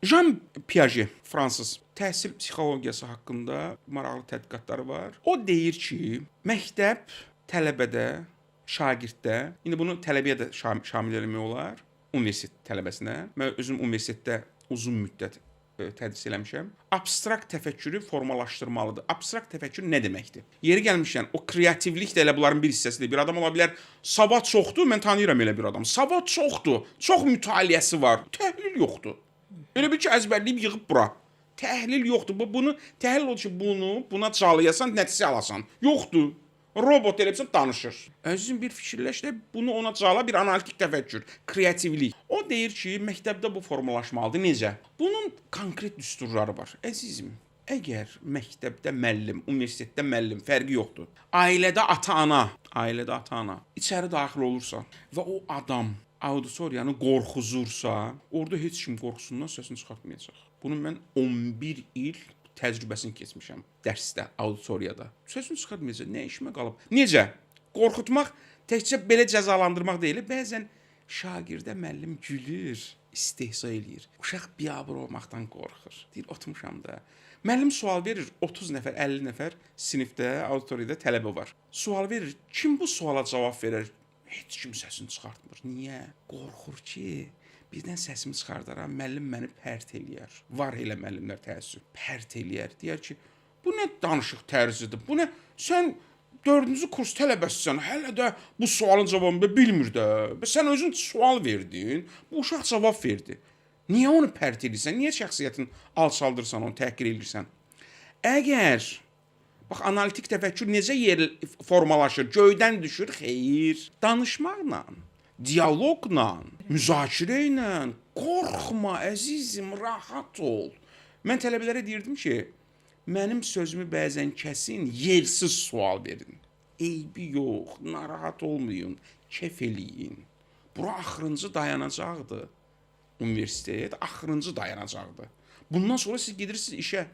Jean Piaget, fransız, təhsil psixologiyası haqqında maraqlı tədqiqatları var. O deyir ki, məktəb tələbədə, şagirddə, indi bunu tələbəyə də şamil eləmək olar, universitet tələbəsinə. Mən özüm universitetdə uzun müddət tədris eləmişəm. Abstrakt təfəkkürü formalaşdırmalıdır. Abstrakt təfəkkür nə deməkdir? Yeri gəlmişkən, o kreativlik də elə bunların bir hissəsidir. Bir adam ola bilər, savad çoxdur, mən tanıyıram elə bir adam. Savad çoxdur, çox mütaliəsi var, təhlil yoxdur. Elə bir ki, əzbərləyib yığıb bura. Təhlil yoxdur. Bunu təhlil olur ki, buna calayasan, nəticə alasan. Yoxdur. Robot eləbsən danışır. Əzizim bir fikirləş də bunu ona cala bir analitik təfəkkür, kreativlik. O deyir ki, məktəbdə bu formalaşmalıdır. Necə? Bunun konkret düsturları var. Əzizim, əgər məktəbdə müəllim, universitetdə müəllim fərqi yoxdur. Ailədə ata-ana içəri daxil olursa və o adam auditoriyanı qorxuzursa, orada heç kim qorxusundan səsini çıxartmayacaq. Bunu mən 11 il təcrübəsini keçmişəm dərsdə, auditoriyada. Səsini çıxartmayacaq, nə işimə qalıb? Necə? Qorxutmaq təkcə belə cəzalandırmaq deyil. Bəzən şagirdə müəllim gülür, istehza eləyir. Uşaq biabır olmaqdan qorxur. Deyir, oturmuşam da. Müəllim sual verir, 30 nəfər, 50 nəfər sinifdə, auditoriyada tələbə var. Sual verir, kim bu suala cavab verər? Heç kim səsini çıxartmır. Niyə? Qorxur ki, birdən səsimi çıxardaram, müəllim məni pərt eləyər. Var elə müəllimlər təəssüf. Pərt eləyər. Deyər ki, bu nə danışıq tərzidir? Bu nə? Sən 4-cü kurs tələbəsisən, hələ də bu sualın cavabını bilmir də. Sən özün sual verdin, bu uşaq cavab verdi. Niyə onu pərt eləyirsən? Niyə şəxsiyyətini alçaldırsan, onu təhqir eləyirsən? Əgər bax, analitik təfəkkür necə formalaşır? Göydən düşür, xeyr. Danışmaqla, dialoqla, müzakirə ilə, qorxma, əzizim, rahat ol. Mən tələbələrə deyirdim ki, mənim sözümü bəzən kəsin, yersiz sual verin. Eybi yox, narahat olmayın, kef eləyin. Bura axırıncı dayanacaqdır. Universitet axırıncı dayanacaqdır. Bundan sonra siz gedirsiniz işə.